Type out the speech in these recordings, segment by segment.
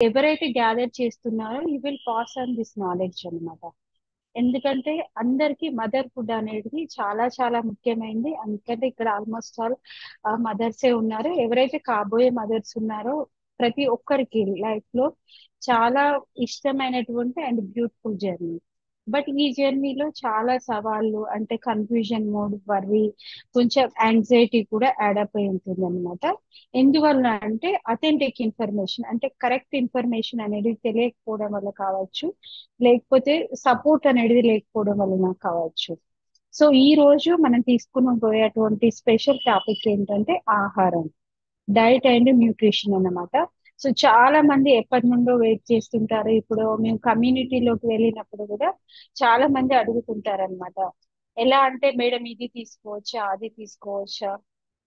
ఎవరైతే గ్యాదర్ చేస్తున్నారో you will pass on this knowledge అన్నమాట. ఎందుకంటే అందరికి మదర్ ఫుడ్ అనేది చాలా చాలా ముఖ్యమైనది. అందుకంటే ఇక్కడ ఆల్మోస్ట్ ఆల్ మదర్సే ఉన్నారు. ఎవరైతే కాబోయే మదర్స్ ఉన్నారో ప్రతి ఒక్కరికి లైఫ్ లో చాలా ఇష్టమైనటువంటి అండ్ బ్యూటిఫుల్ జర్నీ. బట్ ఈ జర్నీలో చాలా సవాళ్ళు అంటే కన్ఫ్యూజన్ మోడ్, వర్రీ, కొంచెం యాంగ్జైటీ కూడా యాడప్ అయి ఉంటుంది అనమాట. ఎందువల్ల అంటే అథెంటిక్ ఇన్ఫర్మేషన్ అంటే కరెక్ట్ ఇన్ఫర్మేషన్ అనేది తెలియకపోవడం వల్ల కావచ్చు, లేకపోతే సపోర్ట్ అనేది లేకపోవడం వలన కావచ్చు. సో ఈ రోజు మనం తీసుకుని పోయేటువంటి స్పెషల్ టాపిక్ ఏంటంటే ఆహారం, డైట్ అండ్ న్యూట్రిషన్ అన్నమాట. సో చాలా మంది ఎప్పటి నుండో వెయిట్ చేస్తుంటారు. ఇప్పుడు మేము కమ్యూనిటీలోకి వెళ్ళినప్పుడు కూడా చాలా మంది అడుగుతుంటారు అనమాట. ఎలా అంటే మేడం ఇది తీసుకోవచ్చా, అది తీసుకోవచ్చా,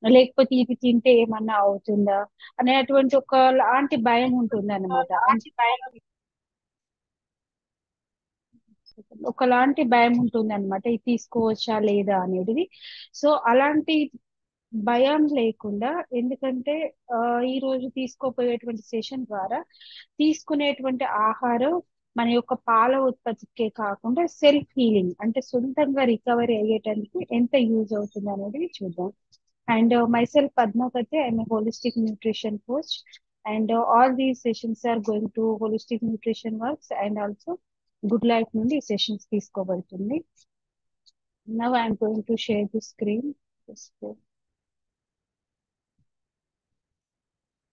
లేకపోతే ఇది తింటే ఏమన్నా అవుతుందా అనేటువంటి ఒక లాంటి భయం ఉంటుంది అనమాట. ఒకలాంటి భయం ఉంటుంది అనమాట, ఇది తీసుకోవచ్చా లేదా అనేది. సో అలాంటి భయం లేకుండా, ఎందుకంటే ఆ, ఈ రోజు తీసుకోపోయేటువంటి సెషన్ ద్వారా తీసుకునేటువంటి ఆహారం మన యొక్క పాల ఉత్పత్తికే కాకుండా సెల్ఫ్ హీలింగ్ అంటే సొంతంగా రికవరీ అయ్యేటందుకు ఎంత యూజ్ అవుతుంది అనేది చూద్దాం. And myself Padmavati, I'm a holistic nutrition coach, and all these sessions are going to holistic nutrition works and also good life నుండి ఈ సెషన్స్ తీసుకోబడుతుంది. Now I'm going to share the screen.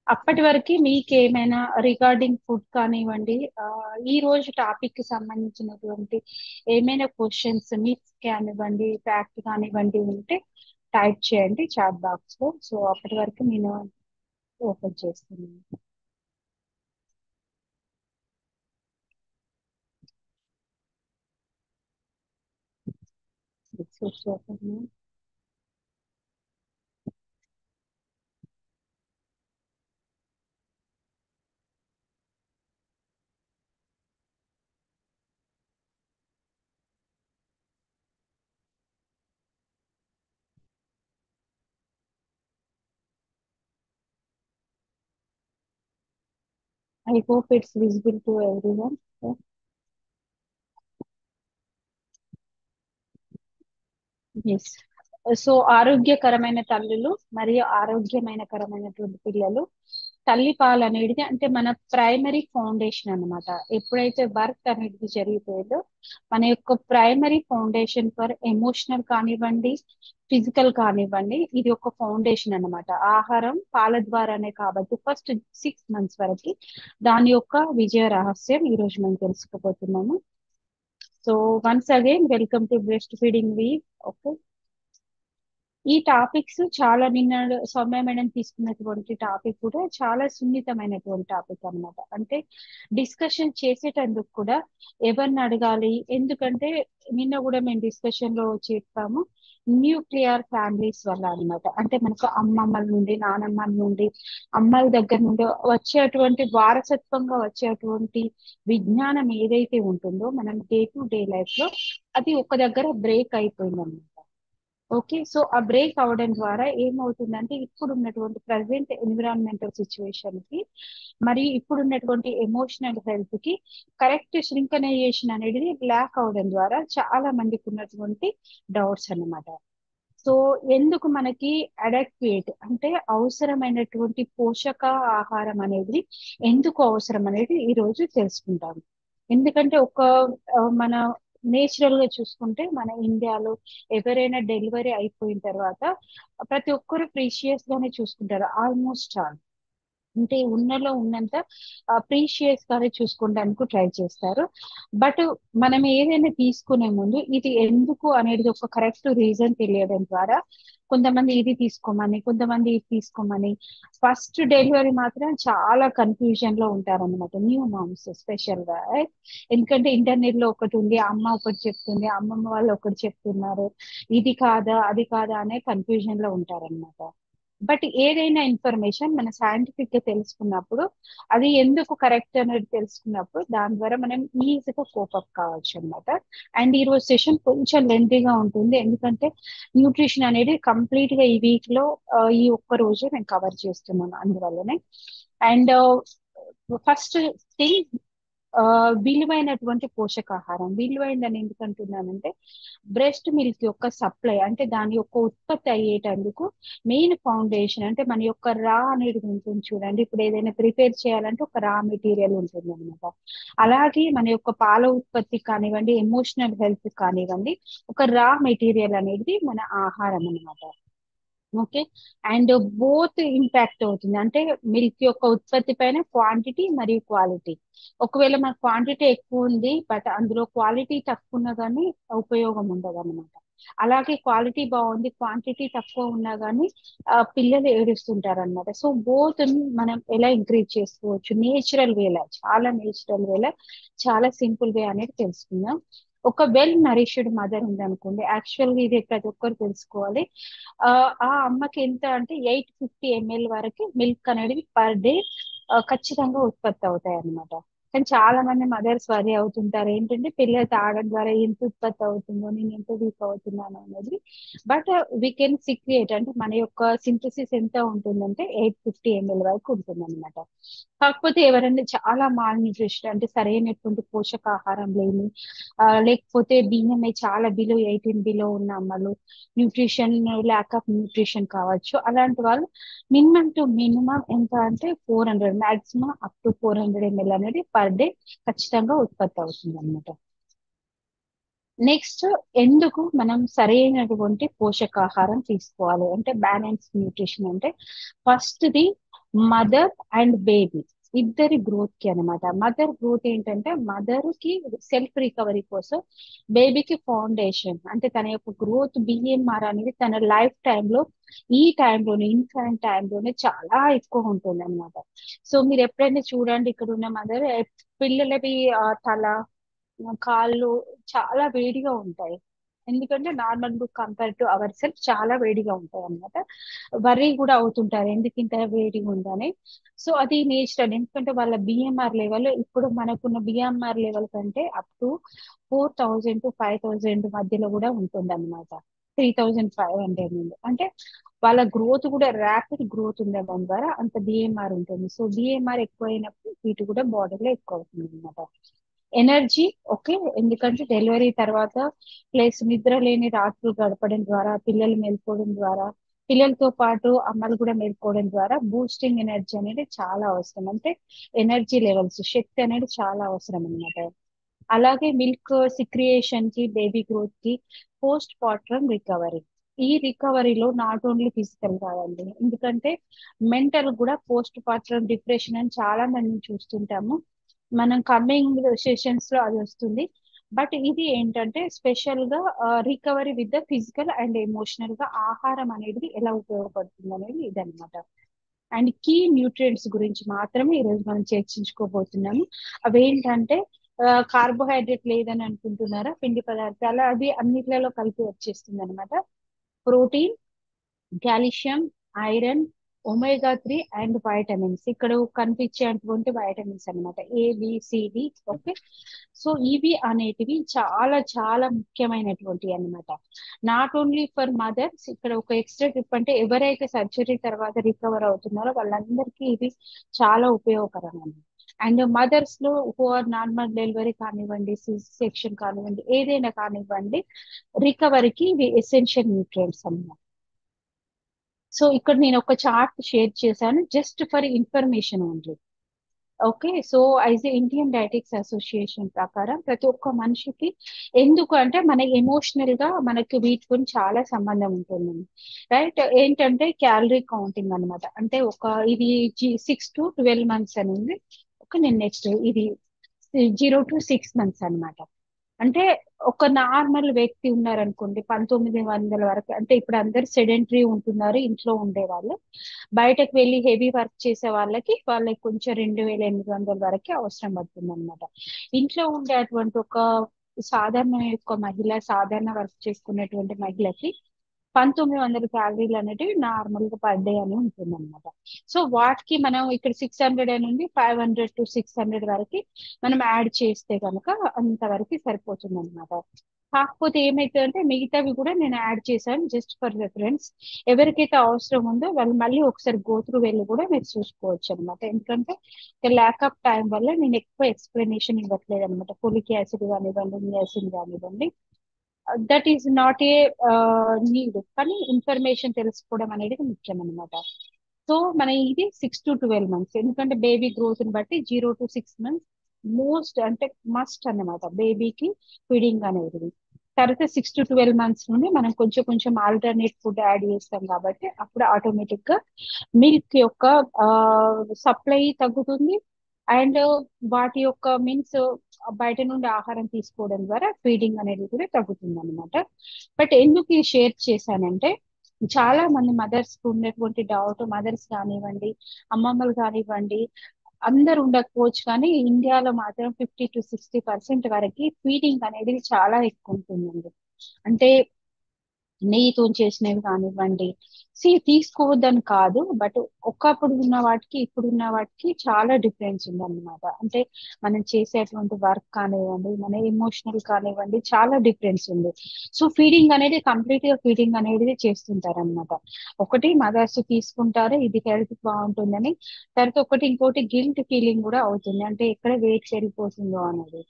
అప్పటి వరకు మీకు ఏమైనా రిగార్డింగ్ ఫుడ్ కానివ్వండి, ఈ రోజు టాపిక్ కి సంబంధించినటువంటి ఏమైనా క్వశ్చన్స్ మీకు కానివ్వండి, ఫ్యాక్ట్ కానివ్వండి ఉంటే టైప్ చేయండి చాట్ బాక్స్ లో. సో అప్పటి వరకు నేను ఓపెన్ చేస్తున్నాను. I hope it's visible to everyone. Yes. So ఆరోగ్యకరమైన తల్లులు మరియు ఆరోగ్యమైనకరమైనటువంటి పిల్లలు, తల్లి పాలు అనేది అంటే మన ప్రైమరీ ఫౌండేషన్ అన్నమాట. ఎప్పుడైతే బర్త్ అనేది జరిగిపోయిందో మన యొక్క ప్రైమరీ ఫౌండేషన్ ఫర్ ఎమోషనల్ కానివ్వండి, ఫిజికల్ కానివ్వండి, ఇది ఒక ఫౌండేషన్ అన్నమాట. ఆహారం పాల ద్వారానే కాబట్టి ఫస్ట్ 6 months వరకు దాని యొక్క విజయ రహస్యం ఈ రోజు మనం తెలుసుకోబోతున్నాము. So once again welcome to breastfeeding week. Okay, ఈ టాపిక్స్ చాలా నిన్న సౌమ్య మేడం తీసుకున్నటువంటి టాపిక్ కూడా చాలా సున్నితమైనటువంటి టాపిక్ అన్నమాట. అంటే డిస్కషన్ చేసేటందుకు కూడా ఎవరిని అడగాలి, ఎందుకంటే నిన్న కూడా మేము డిస్కషన్ లో చెప్పాము న్యూక్లియర్ ఫ్యామిలీస్ వల్ల అన్నమాట. అంటే మనకు అమ్మమ్మల నుండి, నానమ్మల నుండి, అమ్మల దగ్గర నుండి వచ్చేటువంటి వారసత్వంగా వచ్చేటువంటి విజ్ఞానం ఏదైతే ఉంటుందో మనం డే టు డే లైఫ్ లో అది ఒక దగ్గర బ్రేక్ అయిపోయింది అన్నమాట. ఓకే, సో ఆ బ్రేక్ అవడం ద్వారా ఏమవుతుందంటే ఇప్పుడు ఉన్నటువంటి ప్రజెంట్ ఎన్విరాన్మెంటల్ సిచ్యువేషన్ కి మరియు ఇప్పుడు ఉన్నటువంటి ఎమోషనల్ హెల్త్ కి కరెక్ట్ శ్రింకనైజేషన్ అనేది ల్యాక్ అవడం ద్వారా చాలా మందికి ఉన్నటువంటి డౌట్స్ అన్నమాట. సో ఎందుకు మనకి అడక్వేట్ అంటే అవసరమైనటువంటి పోషక ఆహారం అనేది ఎందుకు అవసరం అనేది ఈ రోజు తెలుసుకుంటాం. ఎందుకంటే మన నేచురల్ గా చూసుకుంటే మన ఇండియాలో ఎవరైనా డెలివరీ అయిపోయిన తర్వాత ప్రతి ఒక్కరు ప్రీషియస్ గానే చూసుకుంటారు. ఆల్మోస్ట్ ఆల్ అంటే ఉన్నలో ఉన్నంత ప్రీషియస్ గానే చూసుకోవడానికి ట్రై చేస్తారు. బట్ మనం ఏదైనా తీసుకునే ముందు ఇది ఎందుకు అనేది ఒక కరెక్ట్ రీజన్ తెలియడం ద్వారా కొంతమంది ఇది తీసుకోమని, కొంతమంది ఇది తీసుకోమని, ఫస్ట్ డెలివరీ మాత్రం చాలా కన్ఫ్యూజన్ లో ఉంటారన్నమాట న్యూ మామ్స్ స్పెషల్ గా. ఎందుకంటే ఇంటర్నెట్ లో ఒకటి ఉంది, అమ్మ ఒకటి చెప్తుంది, అమ్మమ్మ వాళ్ళు ఒకటి చెప్తున్నారు, ఇది కాదా అది కాదా అనే కన్ఫ్యూజన్ లో ఉంటారన్నమాట. బట్ ఏదైనా ఇన్ఫర్మేషన్ మన సైంటిఫిక్ గా తెలుసుకున్నప్పుడు, అది ఎందుకు కరెక్ట్ అనేది తెలుసుకున్నప్పుడు దాని ద్వారా మనం ఈజీగా కోపప్ కావచ్చు అనమాట. అండ్ ఈ రోజు సెషన్ కొంచెం లెంతీగా ఉంటుంది, ఎందుకంటే న్యూట్రిషన్ అనేది కంప్లీట్ గా ఈ వీక్ లో ఈ ఒక్క రోజే నేను కవర్ చేస్తున్నాను అందువల్లనే. అండ్ ఫస్ట్ థింగ్ విలువైనటువంటి పోషకాహారం. విలువైందని ఎందుకంటున్నానంటే బ్రెస్ట్ మిల్క్ యొక్క సప్లై అంటే దాని యొక్క ఉత్పత్తి అయ్యేటందుకు మెయిన్ ఫౌండేషన్ అంటే మన యొక్క రా అనేది ఉంటుంది చూడండి. ఇప్పుడు ఏదైనా ప్రిపేర్ చేయాలంటే ఒక రా మెటీరియల్ ఉంటుంది అనమాట. అలాగే మన యొక్క పాల ఉత్పత్తి కానివ్వండి, ఎమోషనల్ హెల్త్ కానివ్వండి, ఒక రా మెటీరియల్ అనేది మన ఆహారం అన్నమాట. ఓకే. అండ్ బోత్ ఇంపాక్ట్ అవుతుంది అంటే మిల్క్ యొక్క ఉత్పత్తి పైన క్వాంటిటీ మరియు క్వాలిటీ. ఒకవేళ మన క్వాంటిటీ ఎక్కువ ఉంది బట్ అందులో క్వాలిటీ తక్కువ ఉన్నా కానీ ఉపయోగం ఉండదు అనమాట. అలాగే క్వాలిటీ బాగుంది క్వాంటిటీ తక్కువ ఉన్నా కానీ పిల్లలు ఏడుస్తుంటారు అనమాట. సో బోత్ మనం ఎలా ఇంక్రీజ్ చేసుకోవచ్చు నేచురల్ వేలా, చాలా నేచురల్ వేలా, చాలా సింపుల్ వే అనేది తెలుసుకుందాం. ఒక వెల్ నరిష్డ్ మదర్ ఉంది అనుకోండి, యాక్చువల్ గా ఇది ప్రతి ఒక్కరు తెలుసుకోవాలి. ఆ ఆ అమ్మకి ఎంత అంటే 850 ml వరకు మిల్క్ అనేది పర్ డే ఖచ్చితంగా ఉత్పత్తి అవుతాయి అన్నమాట. కానీ చాలా మంది మదర్స్ వరి అవుతుంటారు ఏంటంటే పిల్లలు తాగడం ద్వారా ఎంత ఉత్పత్తి అవుతుందో, నేను ఎంత వీక్ అవుతున్నాను అనేది. బట్ వీ కెన్ సిక్రియేట్ అంటే మన యొక్క సింథసిస్ ఎంత ఉంటుందంటే 850 ml వరకు ఉంటుంది అనమాట. కాకపోతే ఎవరైనా చాలా మాల్ న్యూట్రిషన్ అంటే సరైనటువంటి పోషకాహారం లేని లేకపోతే బిఎంఐ చాలా బిలో ఉన్న అమ్మలు, న్యూట్రిషన్ ల్యాక్ ఆఫ్ న్యూట్రిషన్ కావచ్చు, అలాంటి వాళ్ళు మినిమం టు మినిమం ఎంత అంటే 400, మాక్సిమం అప్ టు 400 ml అనేది పర్ డే ఖచ్చితంగా ఉత్పత్తి అవుతుంది అనమాట. నెక్స్ట్, ఎందుకు మనం సరైనటువంటి పోషకాహారం తీసుకోవాలి అంటే బ్యాలెన్స్ న్యూట్రిషన్ అంటే first the mother and baby ఇద్దరి గ్రోత్ కి అనమాట. మదర్ గ్రోత్ ఏంటంటే మదర్ కి సెల్ఫ్ రికవరీ కోసం, బేబీకి ఫౌండేషన్ అంటే తన యొక్క గ్రోత్ బిఎంఆర్ అనేది తన లైఫ్ టైంలో ఈ టైంలోనే ఇన్ఫాంట్ టైంలోనే చాలా ఎక్కువ ఉంటుంది అనమాట. సో మీరు ఎప్పుడైనా చూడండి ఇక్కడ ఉన్న మదర్ పిల్లలవి తల కాళ్ళు చాలా వేడిగా ఉంటాయి. ఎందుకంటే నార్మల్ గా కంపేర్ టు అవర్ సెల్ఫ్ చాలా వేడిగా ఉంటాయి అన్నమాట. వరి కూడా అవుతుంటారు ఎందుకు ఇంత వేడిగా ఉందని. సో అది నేచురల్ ఎందుకంటే వాళ్ళ బిఎంఆర్ లెవెల్ ఇప్పుడు మనకున్న బిఎంఆర్ లెవెల్ కంటే అప్ టు 4000 to 5000 మధ్యలో కూడా ఉంటుంది అనమాట. 3500 నుండి అంటే వాళ్ళ గ్రోత్ కూడా ర్యాపిడ్ గ్రోత్ ఉండడం ద్వారా అంత బిఎంఆర్ ఉంటుంది. సో బిఎంఆర్ ఎక్కువ అయినప్పుడు హీట్ కూడా బాడీలో ఎక్కువ అవుతుంది అనమాట. ఎనర్జీ ఓకే, ఎందుకంటే డెలివరీ తర్వాత ప్లస్ నిద్ర లేని రాత్రులు గడపడం ద్వారా, పిల్లలు మేల్కోవడం ద్వారా, పిల్లలతో పాటు అమ్మలు కూడా మేల్కోవడం ద్వారా బూస్టింగ్ ఎనర్జీ అనేది చాలా అవసరం. అంటే ఎనర్జీ లెవెల్స్ శక్తి అనేది చాలా అవసరం అన్నమాట. అలాగే మిల్క్ సిక్రియేషన్ కి, బేబీ గ్రోత్ కి, పోస్ట్ పార్టమ్ రికవరీ. ఈ రికవరీలో నాట్ ఓన్లీ ఫిజికల్ కాదండి, ఎందుకంటే మెంటల్ కూడా పోస్ట్ పార్టమ్ డిప్రెషన్ అని చాలా మందిని చూస్తుంటాము. మనం కమింగ్ సెషన్స్ లో అది వస్తుంది. బట్ ఇది ఏంటంటే స్పెషల్ గా recovery with the physical and emotional గా ఆహారం అనేది ఎలా ఉపయోగపడుతుంది అనేది ఇదన్నమాట. అండ్ కీ న్యూట్రియంట్స్ గురించి మాత్రమే ఈరోజు మనం చర్చించుకోబోతున్నాము. అవేంటంటే కార్బోహైడ్రేట్ లేదని అనుకుంటున్నారా, పిండి పదార్థాలు అవి అన్నిట్లలో కలిపి వచ్చేస్తుంది అనమాట. Protein, calcium, iron, omega 3 and vitamins. ఇక్కడ కనిపించేటువంటి వైటమిన్స్ అన్నమాట ఏబిసిడి. ఓకే. సో ఇవి అనేటివి చాలా చాలా ముఖ్యమైనటువంటి అన్నమాట. నాట్ ఓన్లీ ఫర్ మదర్స్, ఇక్కడ ఒక ఎక్స్ట్రా టిప్ అంటే ఎవరైతే సర్జరీ తర్వాత రికవర్ అవుతున్నారో వాళ్ళందరికీ ఇది చాలా ఉపయోగకరం అన్నమాట. అండ్ మదర్స్ లో హూ ఆర్ నార్మల్ డెలివరీ కానివ్వండి, సెక్షన్ కానివ్వండి, ఏదైనా కానివ్వండి, రికవరీకి ఇవి ఎసెన్షియల్ న్యూట్రియంట్స్ అన్నమాట. సో ఇక్కడ నేను ఒక చార్ట్ షేర్ చేశాను just for information only. Okay. So as a Indian dietetics association ప్రకారం ప్రతి ఒక్క మనిషికి ఎందుకు అంటే మన ఎమోషనల్ గా మనకి వీటితో చాలా సంబంధం ఉంటుంది. రైట్. ఏంటంటే క్యాలరీ కౌంటింగ్ అన్నమాట. అంటే ఒక ఇది 6 to 12 months అని ఉంది. ఓకే. నేను నెక్స్ట్ ఇది 0 to 6 months అన్నమాట. అంటే ఒక నార్మల్ వ్యక్తి ఉన్నారనుకోండి 1900 వరకు, అంటే ఇప్పుడు అందరు సెడెంటరీ ఉంటున్నారు ఇంట్లో ఉండే వాళ్ళు. బయటకు వెళ్ళి హెవీ వర్క్ చేసే వాళ్ళకి కొంచెం 2800 వరకే అవసరం పడుతుంది అనమాట. ఇంట్లో ఉండే అటువంటి ఒక సాధారణ యొక్క మహిళ, సాధారణ వర్క్ చేసుకునేటువంటి మహిళకి 1900 క్యాలరీలు అనేటివి నార్మల్ గా పర్ డే అని ఉంటుంది అనమాట. సో వాటికి మనం ఇక్కడ 600 నుండి 500 to 600 వరకు మనం యాడ్ చేస్తే కనుక అంతవరకు సరిపోతుంది అనమాట. కాకపోతే ఏమైతుందంటే మిగతావి కూడా నేను యాడ్ చేశాను జస్ట్ ఫర్ రెఫరెన్స్. ఎవరికైతే అవసరం ఉందో వాళ్ళు మళ్ళీ ఒకసారి గో త్రూ వెళ్ళి కూడా మీరు చూసుకోవచ్చు అనమాట. ఎందుకంటే ల్యాక్ ఆఫ్ టైం వల్ల నేను ఎక్కువ ఎక్స్ప్లెనేషన్ ఇవ్వట్లేదు అనమాట. ఫోలిక్ యాసిడ్ కానివ్వండి, నియాసిన్ కానివ్వండి, that is not a need, కానీ ఇన్ఫర్మేషన్ తెలుసుకోవడం అనేది ముఖ్యం అనమాట. సో మన ఇది 6 to 12 months, ఎందుకంటే బేబీ గ్రోత్ ని బట్టి 0 to 6 months మోస్ట్ అంటే మస్ట్ అన్నమాట బేబీకి ఫీడింగ్ అనేది. తర్వాత 6 to 12 months నుండి మనం కొంచెం కొంచెం ఆల్టర్నేట్ ఫుడ్ యాడ్ చేస్తాం కాబట్టి అప్పుడు ఆటోమేటిక్ గా మిల్క్ యొక్క సప్లై తగ్గుతుంది. అండ్ వాటి యొక్క మీన్స్ బయట నుండి ఆహారం తీసుకోవడం ద్వారా ఫీడింగ్ అనేది కూడా తగ్గుతుంది అనమాట. బట్ ఎందుకు ఈ షేర్ చేశానంటే చాలా మంది మదర్స్ కు ఉన్నటువంటి డౌట్, మదర్స్ కానివ్వండి, అమ్మమ్మలు కానివ్వండి, అందరు ఉండకపోవచ్చు కానీ ఇండియాలో మాత్రం 50 to 60% వరకు ఫీడింగ్ అనేది చాలా ఎక్కువ ఉంటుందండి. అంటే నెయ్యితో చేసినవి కానివ్వండి, తీసుకోవద్దని కాదు, బట్ ఒకప్పుడు ఉన్న వాటికి ఇప్పుడు ఉన్న వాటికి చాలా డిఫరెన్స్ ఉందన్నమాట. అంటే మనం చేసేటువంటి వర్క్ కానివ్వండి, మన ఎమోషనల్ కానివ్వండి, చాలా డిఫరెన్స్ ఉంది. సో ఫీడింగ్ అనేది కంప్లీట్ గా ఫీడింగ్ అనేది చేస్తుంటారు అనమాట. ఒకటి మదర్స్ తీసుకుంటారు ఇది హెల్త్ బాగుంటుందని, తర్వాత ఒకటి ఇంకోటి గిల్ట్ ఫీలింగ్ కూడా అవుతుంది, అంటే ఎక్కడ వెయిట్ పెరిగిపోతుందో అనేది.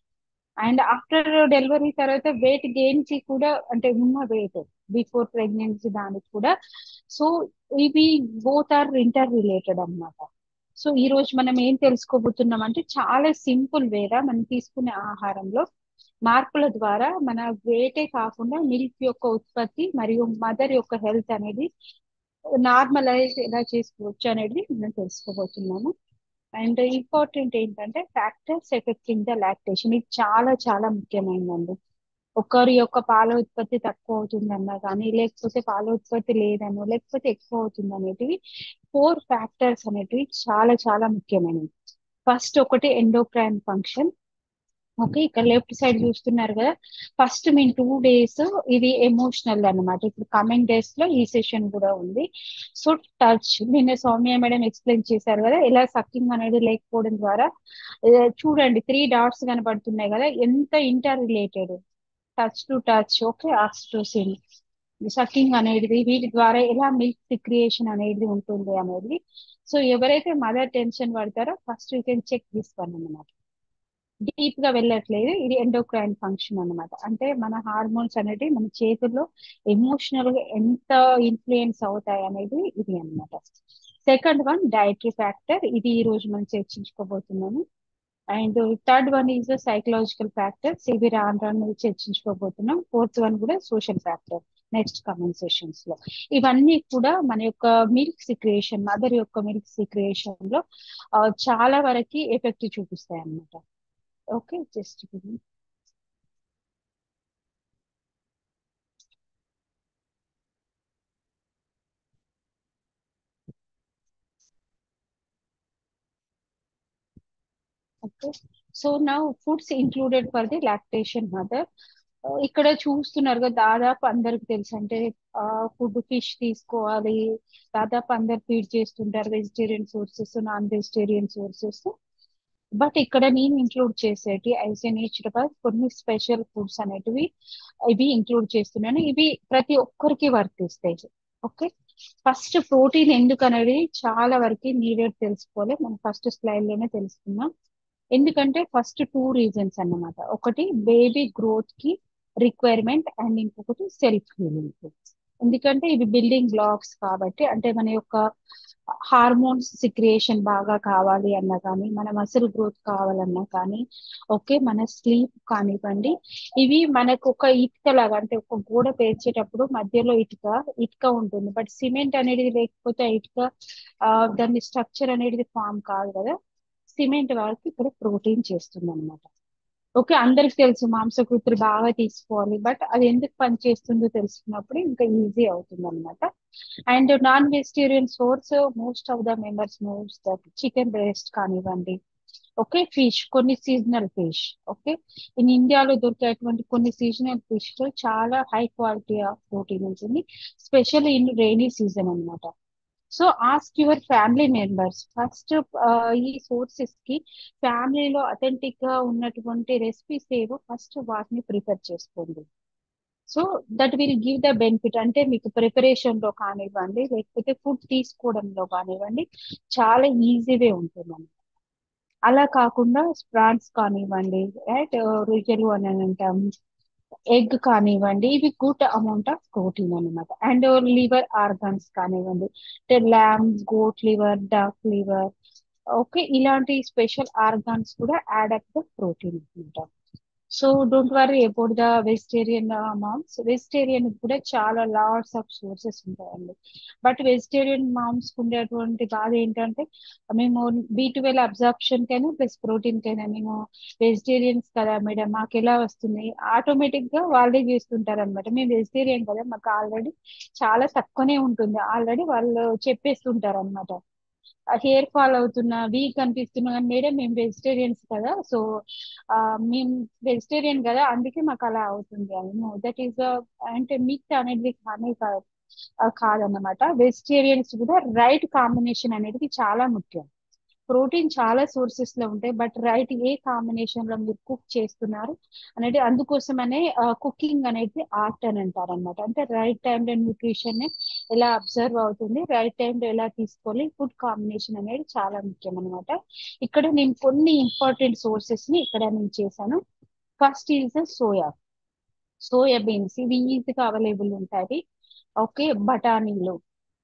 అండ్ ఆఫ్టర్ డెలివరీ తర్వాత వెయిట్ గెయిన్ కి కూడా, అంటే ఉన్న వెయిట్ బిఫోర్ ప్రెగ్నెన్సీ దానికి కూడా. సో ఇవి బోత్ ఆర్ ఇంటర్ రిలేటెడ్ అన్నమాట. సో ఈ రోజు మనం ఏం తెలుసుకోబోతున్నాం అంటే చాలా సింపుల్ వేగా మనం తీసుకునే ఆహారంలో మార్పుల ద్వారా మన వెయిటే కాకుండా మిల్క్ యొక్క ఉత్పత్తి మరియు మదర్ యొక్క హెల్త్ అనేది నార్మలైజ్ ఎలా చేసుకోవచ్చు అనేది మనం తెలుసుకోబోతున్నాము. అండ్ ఇంపార్టెంట్ ఏంటంటే ఫ్యాక్టర్స్ ఎఫెక్టింగ్ ద లాక్టేషన్, ఇది చాలా చాలా ముఖ్యమైనదండి. ఒకరి యొక్క పాల ఉత్పత్తి తక్కువ అవుతుందన్నా కానీ, లేకపోతే పాల ఉత్పత్తి లేదనో, లేకపోతే ఎక్కువ అవుతుంది అనేటివి 4 ఫ్యాక్టర్స్ అనేటివి చాలా చాలా ముఖ్యమైనవి. ఫస్ట్ ఒకటి ఎండోక్రైన్ ఫంక్షన్. ఓకే, ఇక్కడ లెఫ్ట్ సైడ్ చూస్తున్నారు కదా. ఫస్ట్ మేము 2 days ఇది ఎమోషనల్ అన్నమాట. ఇప్పుడు కమింగ్ డేస్ లో ఈ సెషన్ కూడా ఉంది. సో టచ్ నిన్న సౌమ్య మేడం ఎక్స్ప్లెయిన్ చేశారు కదా, ఇలా సక్కింగ్ అనేది లేకపోవడం ద్వారా చూడండి 3 dots కనబడుతున్నాయి కదా, ఎంత inter related. Touch to touch, okay, oxytocin, sucking అనేది వీటి ద్వారా ఎలా మిల్క్ సిక్రియేషన్ అనేది ఉంటుంది అనేది. సో ఎవరైతే మదర్ టెన్షన్ పడతారో first you can check this one అన్నమాట. డీప్ గా వెళ్ళట్లేదు, ఇది ఎండోక్రైన్ ఫంక్షన్ అన్నమాట. అంటే మన హార్మోన్స్ అనేవి మన చేతుల్లో ఎమోషనల్ గా ఎంత ఇన్ఫ్లుయెన్స్ అవుతాయి అనేది ఇది అన్నమాట. సెకండ్ వన్ డైటరీ ఫ్యాక్టర్, ఇది ఈ రోజు మనం చర్చించుకోబోతున్నాము. And third one is psychological factors, ఇవి రాను రాను చర్చించుకోబోతున్నాం. ఫోర్త్ వన్ కూడా social factor next coming sessions లో. ఇవన్నీ కూడా మన యొక్క మిల్క్ సిక్రియేషన్, మదర్ యొక్క మిల్క్ సిక్రియేషన్ లో చాలా వరకు ఎఫెక్ట్ చూపిస్తాయి అన్నమాట. Okay, just okay. సో నా foods included for the lactation mother. ఇక్కడ చూస్తున్నారు కదా, దాదాపు అందరికి తెలుసు అంటే ఫుడ్ ఫిష్ తీసుకోవాలి, దాదాపు అందరు ఫీడ్ చేస్తుంటారు vegetarian sources, non vegetarian sources. But ఇక్కడ నేను ఇంక్లూడ్ చేసేటి ఐసోనేచురల్ కొన్ని స్పెషల్ ఫుడ్స్ అనేటివి ఇవి ఇంక్లూడ్ చేస్తున్నాను. ఇవి ప్రతి ఒక్కరికి వర్తిస్తాయి. ఓకే, ఫస్ట్ ప్రోటీన్ ఎందుకు అనేది చాలా వరకు నీడెడ్ తెలుసుకోవాలి. మనం ఫస్ట్ స్లైడ్ లోనే తెలుసుకున్నాం. ఎందుకంటే ఫస్ట్ 2 reasons అన్నమాట. ఒకటి బేబీ గ్రోత్ కి రిక్వైర్మెంట్, అండ్ ఇంకొకటి సెల్ఫ్ హీలింగ్. ఎందుకంటే ఇవి బిల్డింగ్ బ్లాక్స్ కాబట్టి, అంటే మన యొక్క హార్మోన్స్ సిక్రియేషన్ బాగా కావాలి అన్నా కానీ, మన మసిల్ గ్రోత్ కావాలన్నా కానీ, ఓకే, మన స్లీప్ కానివ్వండి, ఇవి మనకు ఒక ఇటుక లాగా, అంటే ఒక గోడ పేర్చేటప్పుడు మధ్యలో ఇటుక ఇటుక ఉంటుంది, బట్ సిమెంట్ అనేది లేకపోతే ఆ ఇటుక దాని స్ట్రక్చర్ అనేది ఫామ్ కాదు కదా. సిమెంట్ వాళ్ళకి ఇక్కడ ప్రోటీన్ చేస్తుంది అనమాట. ఓకే, అందరికి తెలుసు మాంసకృతులు బాగా తీసుకోవాలి, బట్ అది ఎందుకు పని చేస్తుందో తెలుసుకున్నప్పుడు ఇంకా ఈజీ అవుతుంది అనమాట. And non vegetarian source most of the members knows that chicken breast కానివ్వండి, ఓకే, ఫిష్, కొన్ని సీజనల్ ఫిష్. ఓకే, ఇన్ ఇండియాలో దొరికేటువంటి కొన్ని సీజనల్ ఫిష్ లో చాలా హై క్వాలిటీ ఆఫ్ ప్రోటీన్ ఉంటుంది, స్పెషల్లీ ఇన్ రైనీ సీజన్ అన్నమాట. So ask your family members first, ఈ సోర్సెస్ కి ఫ్యామిలీలో అథెంటిక్ గా ఉన్నటువంటి రెసిపీస్ ఏవో ఫస్ట్ వాటిని ప్రిపేర్ చేసుకోండి. So that will give the benefit, అంటే మీకు ప్రిపరేషన్ లో కానివ్వండి, లేకపోతే ఫుడ్ తీసుకోవడంలో కానివ్వండి, చాలా ఈజీవే ఉంటుంది. అలా కాకుండా స్ప్రాట్స్ కానివ్వండి, రైట్, రొయ్యలు అని అంటాం, ఎగ్ కానివ్వండి, ఇవి గుడ్ అమౌంట్ ఆఫ్ ప్రోటీన్ అనమాట. అండ్ లివర్ ఆర్గన్స్ కానివ్వండి, అంటే lamb, goat liver, duck liver, okay, ఇలాంటి స్పెషల్ ఆర్గాన్స్ కూడా యాడ్ అప్ ద ప్రోటీన్ అనమాట. So don't worry about the vegetarian moms. Vegetarian కూడా చాలా లాట్స్ ఆఫ్ సోర్సెస్ ఉంటాయండి. బట్ వెజిటేరియన్ మామ్స్ ఉండేటువంటి బాధ ఏంటంటే, మేము B12 అబ్జార్ప్షన్ కైనా ప్లస్ ప్రోటీన్ కైనా మేము వెజిటేరియన్స్ కదా మేడం మాకు ఎలా వస్తుంది, ఆటోమేటిక్ గా వాళ్ళే చేస్తుంటారు అనమాట. మేము వెజిటేరియన్ కదా మాకు ఆల్రెడీ చాలా తక్కువనే ఉంటుంది, ఆల్రెడీ వాళ్ళు చెప్పేస్తుంటారు అనమాట. హెయిర్ ఫాల్ అవుతున్నా, వీక్ అనిపిస్తున్నా కానీ మేడం మేము వెజిటేరియన్స్ కదా, సో మేము వెజిటేరియన్ కదా అందుకే మాకు అలా అవుతుంది అని. దట్ ఈస్ అంటే మిత్ అనేది కానీ కాదన్నమాట. వెజిటేరియన్స్ కూడా రైట్ కాంబినేషన్ అనేది చాలా ముఖ్యం. ప్రోటీన్ చాలా సోర్సెస్ లో ఉంటాయి, బట్ రైట్ ఏ కాంబినేషన్ లో మీరు కుక్ చేస్తున్నారు అనేది, అందుకోసమనే కుకింగ్ అనేది ఆర్ట్ అని అంటారు అనమాట. అంటే రైట్ టైంలో న్యూట్రిషన్ ఎలా అబ్జర్వ్ అవుతుంది, రైట్ టైంలో ఎలా తీసుకోవాలి, ఫుడ్ కాంబినేషన్ అనేది చాలా ముఖ్యం అనమాట. ఇక్కడ నేను కొన్ని ఇంపార్టెంట్ సోర్సెస్ ని ఇక్కడ నేను చేశాను. First is soya. Soya beans ఇవి ఈజీగా అవైలబుల్ ఉంటాయి. ఓకే, బఠానీలు,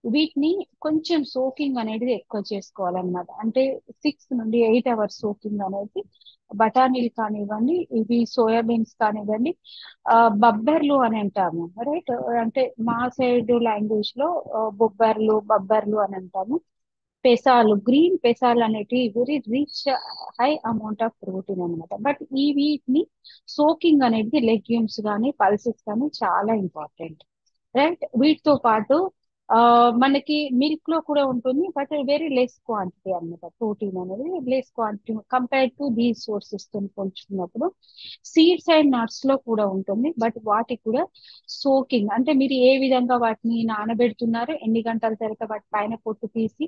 వీటిని కొంచెం సోకింగ్ అనేది ఎక్కువ చేసుకోవాలన్నమాట. అంటే 6 నుండి 8 అవర్స్ సోకింగ్ అనేది. బఠానీలు కానివ్వండి, ఇవి సోయాబీన్స్ కానివ్వండి, బబ్బర్లు అని అంటాము, రైట్, అంటే మా సైడ్ లాంగ్వేజ్ లో బబ్బర్లు అని అంటాము. పెసాలు, గ్రీన్ పెసాలు అనేటివి very rich, high amount of protein అనమాట. బట్ ఈ వీటిని సోకింగ్ అనేది లెగ్యూమ్స్ కానీ పల్సెస్ కానీ చాలా ఇంపార్టెంట్, రైట్. వీటితో పాటు ఆ మనకి మిల్క్ లో కూడా ఉంటుంది, బట్ వెరీ లెస్ క్వాంటిటీ అన్నమాట. ప్రోటీన్ అనేది less quantity compare to these sources తో పోల్చుకున్నప్పుడు. సీడ్స్ అండ్ నట్స్ లో కూడా ఉంటుంది, బట్ వాటికి కూడా సోకింగ్, అంటే మీరు ఏ విధంగా వాటిని నానబెడుతున్నారు, ఎన్ని గంటల తర్వాత వాటి పైన పొట్టు తీసి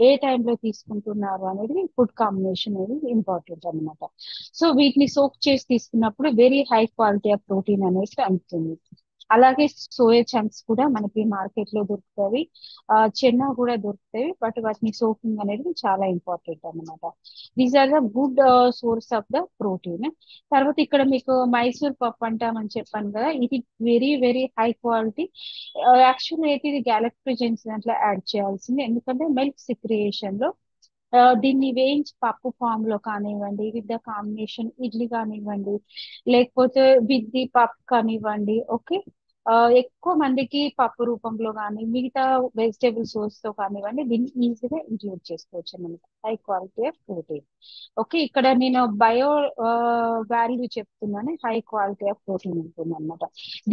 ఏ టైంలో తీసుకుంటున్నారు అనేది ఫుడ్ కాంబినేషన్ అనేది ఇంపార్టెంట్ అన్నమాట. సో వీటిని సోక్ చేసి తీసుకున్నప్పుడు very high quality of protein అనేది అందుతుంది. అలాగే సోయా చంక్స్ కూడా మనకి మార్కెట్ లో దొరుకుతాయి, చెన్నా కూడా దొరుకుతాయి, బట్ వాటిని సోకింగ్ అనేది చాలా ఇంపార్టెంట్ అన్నమాట. These are the good source of the protein. తర్వాత ఇక్కడ మీకు మైసూర్ పప్పు అంటామని చెప్పాను కదా, ఇది very very high quality. Actually అయితే ఇది గ్యాలక్టోజెన్స్ దాంట్లో యాడ్ చేయాల్సింది, ఎందుకంటే మిల్క్ సిక్రియేషన్ లో దీన్ని వేయించి పప్పు ఫామ్ లో కానివ్వండి, విత్ ద కాంబినేషన్ ఇడ్లీ కానివ్వండి, లేకపోతే విత్ ది పప్పు కానివ్వండి, ఓకే. ఎక్కువ మందికి పప్పు రూపంలో కానీ మిగతా వెజిటేబుల్ సోర్స్ తో కానివ్వండి దీన్ని ఈజీగా ఇంక్లూడ్ చేసుకోవచ్చు అనమాట. High quality of protein. Okay, ఇక్కడ నేను బయో వాల్యూ చెప్తున్నాను, హై క్వాలిటీ ఆఫ్ ప్రోటీన్ ఉంటుంది అనమాట.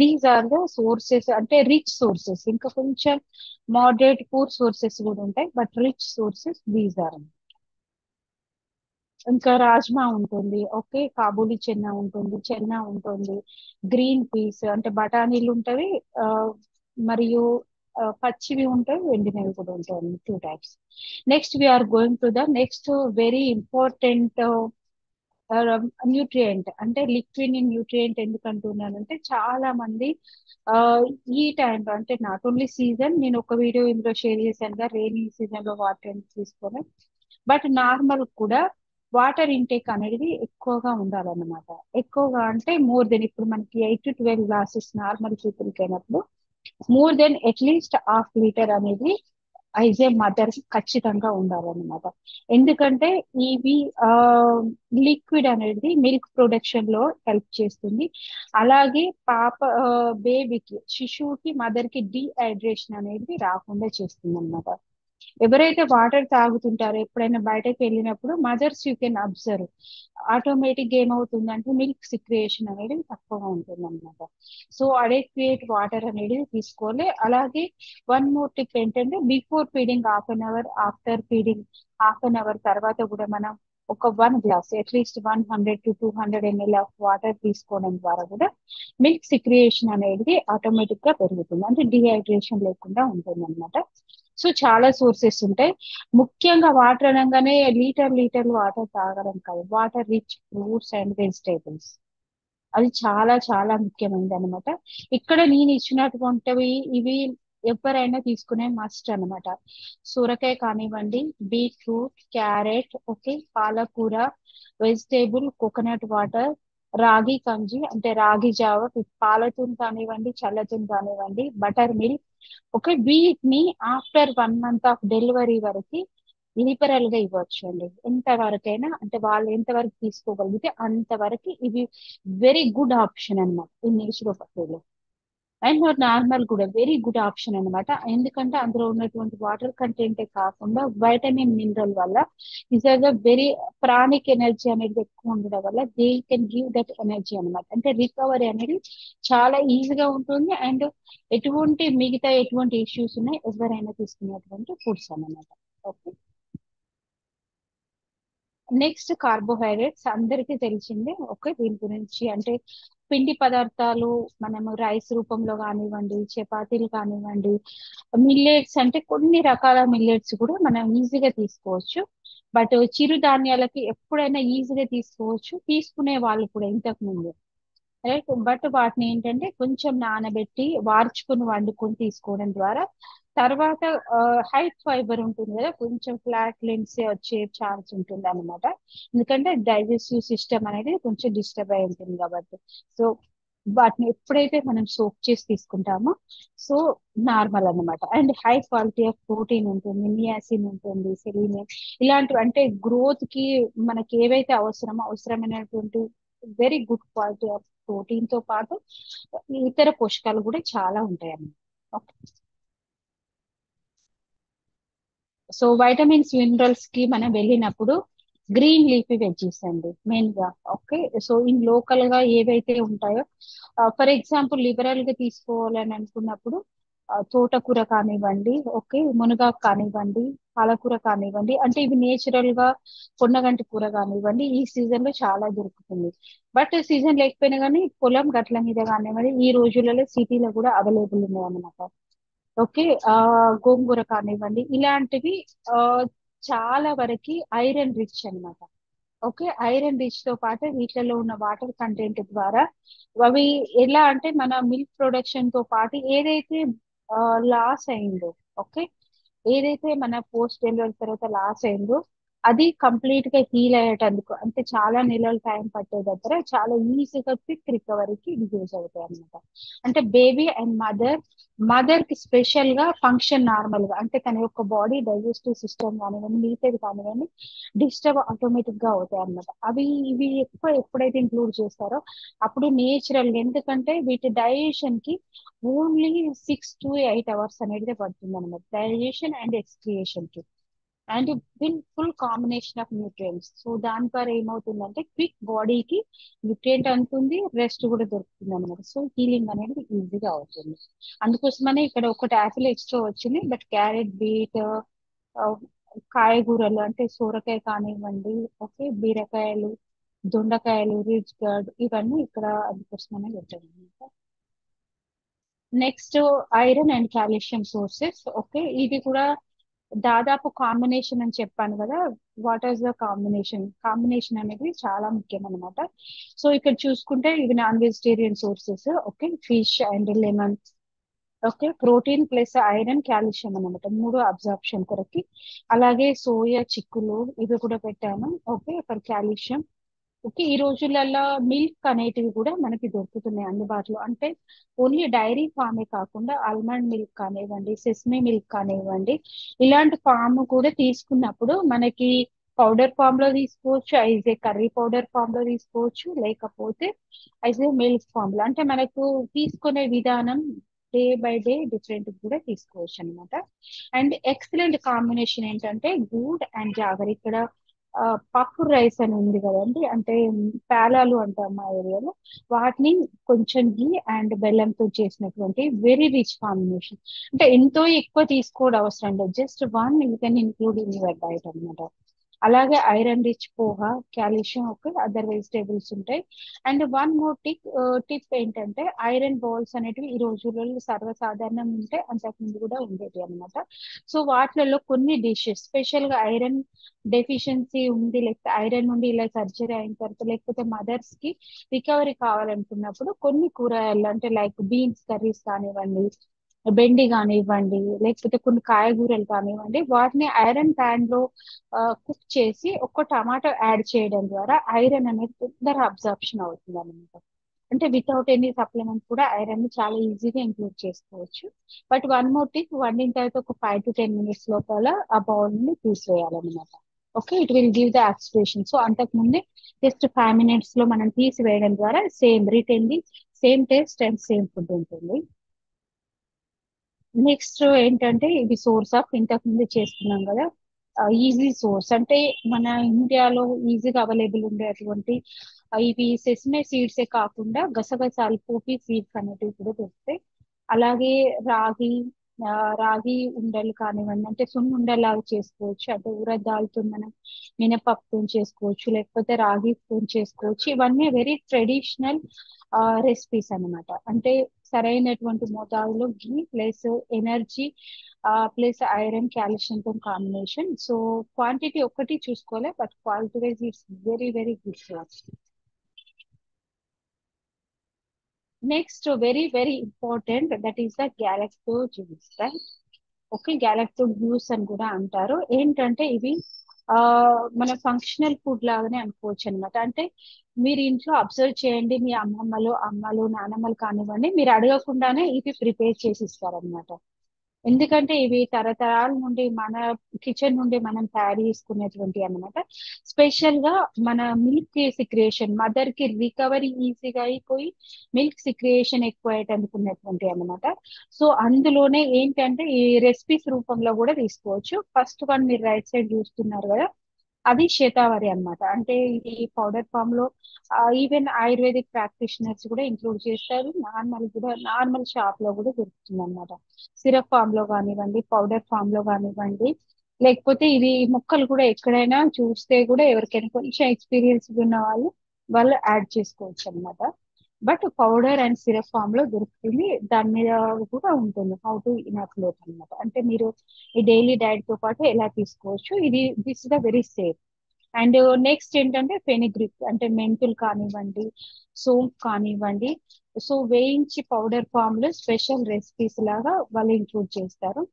దీస్ ఆర్ ద సోర్సెస్, అంటే రిచ్ సోర్సెస్. ఇంకా కొంచెం మోడరేట్ పూర్ సోర్సెస్ కూడా ఉంటాయి, but rich sources these are. ఇంకా రాజ్మా ఉంటుంది, ఓకే, కాబూలి చెన్నా ఉంటుంది, చెన్నా ఉంటుంది, గ్రీన్ పీస్ అంటే బఠానీలు ఉంటాయి, ఆ, మరియు పచ్చివి ఉంటాయి, ఎండినవి కూడా ఉంటాయి, 2 types. Next we're going to the next very important nutrient. అంటే లిక్విడ్ న్యూట్రియంట్ ఎందుకు అంటున్నానంటే, చాలా మంది ఆ ఈ టైంలో, అంటే నాట్ ఓన్లీ సీజన్, నేను ఒక వీడియో ఇందులో షేర్ చేశాను రెయినీ సీజన్ లో వాటర్ తీసుకొని, బట్ నార్మల్ కూడా వాటర్ ఇంటేక్ అనేది ఎక్కువగా ఉండాలన్నమాట. ఎక్కువగా అంటే మోర్ దెన్, ఇప్పుడు మనకి 8 to 12 గ్లాసెస్ నార్మల్ పీపుల్కి అయినప్పుడు మోర్ దెన్ అట్లీస్ట్ ½ లీటర్ అనేది యాజ్ ఏ మదర్ ఖచ్చితంగా ఉండాలన్నమాట. ఎందుకంటే ఇవి ఆ లిక్విడ్ అనేది మిల్క్ ప్రొడక్షన్ లో హెల్ప్ చేస్తుంది. అలాగే బేబీకి, శిశువుకి, మదర్ కి డీహైడ్రేషన్ అనేది రాకుండా చేస్తుంది అనమాట. ఎవరైతే వాటర్ తాగుతుంటారో ఎప్పుడైనా బయటకు వెళ్ళినప్పుడు, mothers you can observe, automatic ఏమవుతుందంటే మిల్క్ సిక్రియేషన్ అనేది తక్కువగా ఉంటుంది అనమాట. సో అడెక్వేట్ వాటర్ అనేది తీసుకోవాలి. అలాగే వన్ మోర్ టిప్ ఏంటంటే, before feeding ½ an hour, after feeding ½ an hour తర్వాత కూడా మనం ఒక 1 glass, at least 100 to 200 ml of water తీసుకోవడం ద్వారా కూడా మిల్క్ సిక్రియేషన్ అనేది ఆటోమేటిక్ గా పెరుగుతుంది, అంటే డిహైడ్రేషన్ లేకుండా ఉంటుంది అనమాట. సో చాలా సోర్సెస్ ఉంటాయి. ముఖ్యంగా వాటర్ అనగానే లీటర్ లీటర్ వాటర్ తాగడం కాదు, water rich fruits and vegetables. అది చాలా చాలా ముఖ్యమైనది అనమాట. ఇక్కడ నేను ఇచ్చినటువంటివి ఇవి ఎవరైనా తీసుకునే మస్ట్ అన్నమాట. సొరకాయ కానివ్వండి, బీట్రూట్, క్యారెట్, ఓకే, పాలకూర, వెజిటేబుల్, కోకోనట్ వాటర్, రాగి గంజి అంటే రాగి జావ, పాలతోని కానివ్వండి, చల్లతోని కానివ్వండి, బటర్ మిల్క్, ఓకే, వీటిని ఆఫ్టర్ 1 మంత్ ఆఫ్ డెలివరీ వరకు లిబరల్ గా ఇవ్వచ్చు అండి. ఎంత వరకైనా అంటే వాళ్ళు ఎంత వరకు తీసుకోగలిగితే అంతవరకు ఇవి వెరీ గుడ్ ఆప్షన్ అన్నమాట ఈ నేచురోపతిలో. అండ్ నార్మల్ కూడా వెరీ గుడ్ ఆప్షన్ అన్నమాట. ఎందుకంటే అందులో ఉన్నటువంటి వాటర్ కంటెంటే కాకుండా వైటమిన్ మినరల్ వల్ల is a very pranic energy అనేది ఎక్కువ ఉండడం వల్ల they can give that energy అన్నమాట. అంటే రికవరీ అనేది చాలా ఈజీగా ఉంటుంది. అండ్ ఎటువంటి మిగతా ఎటువంటి ఇష్యూస్ ఉన్నాయి ఎవరైనా తీసుకునేటువంటి ఫుడ్స్ అన్నమాట. ఓకే. నెక్స్ట్ కార్బోహైడ్రేట్స్ అందరికీ తెలిసిందే. ఓకే, దీని గురించి అంటే పిండి పదార్థాలు మనము రైస్ రూపంలో కానివ్వండి, చపాతీలు కానివ్వండి, మిల్లెట్స్ అంటే కొన్ని రకాల మిల్లెట్స్ కూడా మనం ఈజీగా తీసుకోవచ్చు. బట్ చిరుధాన్యాలకి ఎప్పుడైనా ఈజీగా తీసుకోవచ్చు, తీసుకునే వాళ్ళు కూడా ఇంతకు ముందు, రైట్. బట్ వాటిని ఏంటంటే కొంచెం నానబెట్టి వార్చుకుని వండుకొని తీసుకోవడం ద్వారా తర్వాత హై ఫైబర్ ఉంటుంది కదా, కొంచెం ఫ్లాట్ లెన్స్ వచ్చే ఛాన్స్ ఉంటుంది అనమాట. ఎందుకంటే డైజెస్టివ్ సిస్టమ్ అనేది కొంచెం డిస్టర్బ్ అయి ఉంటుంది కాబట్టి. సో వాటిని ఎప్పుడైతే మనం సోక్ చేసి తీసుకుంటామో సో నార్మల్ అన్నమాట. And high quality of protein ఉంటుంది, నియాసిన్ ఉంటుంది, సెలీనియం, ఇలాంటివి అంటే గ్రోత్ కి మనకి ఏవైతే అవసరమైనటువంటి very good quality of protein తో పాటు ఇతర పోషకాలు కూడా చాలా ఉంటాయి అన్నమాట. సో వైటమిన్స్ మినరల్స్ కి మనం వెళ్ళినప్పుడు గ్రీన్ లీఫీ వెజ్జీస్ అండి మెయిన్ గా. ఓకే. సో ఇన్ లోకల్ గా ఏవైతే ఉంటాయో ఫర్ ఎగ్జాంపుల్ లిబరల్ గా తీసుకోవాలని అనుకున్నప్పుడు తోటకూర కానివ్వండి, ఓకే, మునగాకు కానివ్వండి, పాలకూర కానివ్వండి, అంటే ఇవి నేచురల్ గా పొన్నగంటి కూర కానివ్వండి ఈ సీజన్ లో చాలా దొరుకుతుంది. బట్ సీజన్ లేకపోయినా కానీ పొలం గట్ల మీద కానివ్వండి ఈ రోజులలో సిటీలో కూడా అవైలబుల్ ఉన్నాయి అన్నమాట. ఓకే. ఆ గోంగూర కానివ్వండి ఇలాంటివి ఆ చాలా వరకు ఐరన్ రిచ్ అన్నమాట. ఓకే. ఐరన్ రిచ్ తో పాటు వీటిలో ఉన్న వాటర్ కంటెంట్ ద్వారా అవి ఎలా అంటే మన మిల్క్ ప్రొడక్షన్ తో పాటు ఏదైతే లాస్ అయిందో, ఓకే, ఏదైతే మన పోస్ట్ డెలివరీ తర్వాత లాస్ అయిందో అది కంప్లీట్ గా హీల్ అయ్యేటందుకు అంటే చాలా నెలలు టైం పట్టే దగ్గర చాలా ఈజీగా క్విక్ రికవరీకి ఇది యూజ్ అవుతాయి అనమాట. అంటే బేబీ అండ్ మదర్ కి స్పెషల్ గా ఫంక్షన్ నార్మల్ గా అంటే తన యొక్క బాడీ డైజెస్టివ్ సిస్టమ్ కానివ్వండి మిగతాది కానివ్వండి డిస్టర్బ్ ఆటోమేటిక్ గా అవుతాయి అన్నమాట. అవి ఇవి ఎక్కువ ఎప్పుడైతే ఇంక్లూడ్ చేస్తారో అప్పుడు నేచురల్ గా, ఎందుకంటే వీటి డైజెషన్ కి ఓన్లీ 6 to 8 hours అనేది పడుతుంది అనమాట, డైజెషన్ అండ్ ఎక్స్క్రియేషన్ కి. And full combination of nutrients. So దాని ద్వారా ఏమవుతుందంటే క్విక్ బాడీకి న్యూట్రియంట్ అందుతుంది, రెస్ట్ కూడా దొరుకుతుంది అనమాట. సో హీలింగ్ అనేది ఈజీగా అవుతుంది. అందుకోసమనే ఇక్కడ ఒకటి యాపిల్ ఎక్స్ట్రా వచ్చింది. బట్ క్యారెట్, బీట్, కాయగూరలు అంటే సోరకాయ కానివ్వండి, ఓకే, బీరకాయలు, దొండకాయలు, రిచ్ గర్డ్ ఇవన్నీ ఇక్కడ అందుకోసమనే పెట్టాను అనమాట. Next iron and calcium sources. Okay, ఇది కూడా దాదాపు కాంబినేషన్ అని చెప్పాను కదా. What is the combination? Combination అనేది చాలా ముఖ్యం అనమాట. సో ఇక్కడ చూసుకుంటే ఇవి non vegetarian sources. Okay, fish and lemon, okay, protein plus iron calcium అనమాట మూడు అబ్జార్ప్షన్ కొరకి. అలాగే సోయా చిక్కులు ఇవి కూడా పెట్టాను, ఓకే, ఫర్ కాల్షియం. ఓకే, ఈ రోజులలో మిల్క్ అనేటివి కూడా మనకి దొరుకుతున్నాయి అందుబాటులో. అంటే ఓన్లీ డైరీ ఫామే కాకుండా ఆల్మండ్ మిల్క్ కానివ్వండి, సెస్మే మిల్క్ కానివ్వండి, ఇలాంటి ఫామ్ కూడా తీసుకున్నప్పుడు మనకి పౌడర్ ఫామ్ లో తీసుకోవచ్చు, ఐజ్ ఏ కర్రీ పౌడర్ ఫామ్ లో తీసుకోవచ్చు, లేకపోతే ఐజ్ ఏ మిల్క్ ఫామ్ లో, అంటే మనకు తీసుకునే విధానం డే బై డే డిఫరెంట్ కూడా తీసుకోవచ్చు అనమాట. అండ్ ఎక్సలెంట్ కాంబినేషన్ ఏంటంటే గూడ్ అండ్ జాగర్. ఇక్కడ పప్పు రైస్ అని ఉంది కదండి, అంటే పేలాలు అంటాం మా ఏరియాలో. వాటిని కొంచెం గీ అండ్ బెల్లంతో చేసినటువంటి వెరీ రిచ్ కాంబినేషన్. అంటే ఎంతో ఎక్కువ తీసుకోవడం అవసరం లేదు, just one you can include in your diet అనమాట. అలాగే iron rich poha, calcium, okay, other vegetables ఉంటాయి. అండ్ వన్ మోర్ టిప్ ఏంటంటే ఐరన్ బాల్స్ అనేటివి ఈ రోజులలో సర్వసాధారణంగా ఉంటే అంతకుముందు కూడా ఉండేవి అనమాట. సో వాటిలలో కొన్ని డిషెస్ స్పెషల్ గా ఐరన్ డెఫిషియన్సీ ఉంది, లేకపోతే ఐరన్ నుండి ఇలా సర్జరీ అయిన తర్వాత, లేకపోతే మదర్స్ కి రికవరీ కావాలనుకున్నప్పుడు కొన్ని కూరగాయలు అంటే లైక్ బీన్స్ కర్రీస్ కానివ్వండి, బెండి కానివ్వండి, లేకపోతే కొన్ని కాయగూరలు కానివ్వండి, వాటిని ఐరన్ ప్యాన్ లో కుక్ చేసి ఒక టమాటో యాడ్ చేయడం ద్వారా ఐరన్ అనేది తొందర అబ్జార్ప్షన్ అవుతుంది అనమాట. అంటే వితౌట్ ఎనీ సప్లిమెంట్ కూడా ఐరన్ ని చాలా ఈజీగా ఇంక్లూడ్ చేసుకోవచ్చు. బట్ వన్ మోర్ థింగ్, వండిన తర్వాత ఒక 5 to 10 minutes లోపల ఆ బౌల్ ని తీసివేయాలన్నమాట. Okay, it will give the oxidation. So అంతకు ముందే జస్ట్ 5 minutes లో మనం తీసివేయడం ద్వారా same retain the same taste and same food ఉంటుంది. నెక్స్ట్ ఏంటంటే ఇది సోర్స్ ఆఫ్, ఇంతకు ముందు చేసుకున్నాం కదా, ఈజీ సోర్స్ అంటే మన ఇండియాలో ఈజీగా అవైలబుల్ ఉండేటువంటి ఇవి సెసమే సీడ్సే కాకుండా గసగసాలు పోపీ సీడ్స్ అనేటివి కూడా దొరుకుతాయి. అలాగే రాగి, ఆ, రాగి ఉండలు కానివ్వండి, అంటే సున్ను ఉండలాగా చేసుకోవచ్చు, అంటే ఊరదాలతో మనం మినపప్పుతో చేసుకోవచ్చు, లేకపోతే రాగితో చేసుకోవచ్చు. ఇవన్నీ వెరీ ట్రెడిషనల్ రెసిపీస్ అన్నమాట. అంటే సరైనటువంటి మోతాదులో ghee plus energy plus iron calcium తో కాంబినేషన్. సో క్వాంటిటీ ఒక్కటి చూసుకోవాలి, but quality wise it's very very good. Next very very important, that is the galacto juice, right? Okay, galacto juice అని కూడా అంటారు. ఏంటంటే ఇవి ఆ మన ఫంక్షనల్ ఫుడ్ లాగానే అనుకోవచ్చు అనమాట. అంటే మీరు ఇంట్లో అబ్జర్వ్ చేయండి, మీ అమ్మలు నానమ్మలు కానివ్వండి, మీరు అడగకుండానే ఇవి ప్రిపేర్ చేసి ఇస్తారనమాట. ఎందుకంటే ఇవి తరతరాల నుండి మన కిచెన్ నుండి మనం తయారు చేసుకునేటువంటి అన్నమాట. స్పెషల్ గా మన మిల్క్ సిక్రియేషన్, మదర్ కి రికవరీ ఈజీగా అయిపోయి మిల్క్ సిక్రియేషన్ ఎక్కువ అయ్యేటందుకున్నటువంటి అన్నమాట. సో అందులోనే ఏంటంటే ఈ రెసిపీస్ రూపంలో కూడా తీసుకోవచ్చు. ఫస్ట్ వన్ మీరు రైట్ సైడ్ చూస్తున్నారు కదా, అది శతావరి అన్నమాట. అంటే ఇది పౌడర్ ఫామ్ లో ఈవెన్ ఆయుర్వేదిక్ ప్రాక్టీషనర్స్ కూడా ఇంక్లూడ్ చేస్తారు. నార్మల్ షాప్ లో కూడా దొరుకుతుంది అనమాట. సిరప్ ఫామ్ లో కానివ్వండి, పౌడర్ ఫామ్ లో కానివ్వండి, లేకపోతే ఇవి ముక్కలు కూడా ఎక్కడైనా చూస్తే కూడా ఎవరికైనా కొంచెం ఎక్స్పీరియన్స్ ఉన్న వాళ్ళు యాడ్ చేసుకోవచ్చు అనమాట. But powder and syrup form లో దొరుకుతుంది. దాని మీద కూడా ఉంటుంది హౌ టు ఇనాక్యులేట్ అనమాట. అంటే మీరు ఈ డైలీ డైట్ తో పాటు ఎలా తీసుకోవచ్చు, ఇది this is the very safe. And next ఏంటంటే ఫెనిగ్రిక్, అంటే మెంతులు కానివ్వండి, సోంపు కానివ్వండి, సో వేయించి పౌడర్ ఫామ్ లో స్పెషల్ రెసిపీస్ లాగా వాళ్ళు ఇంక్లూడ్ చేస్తారు.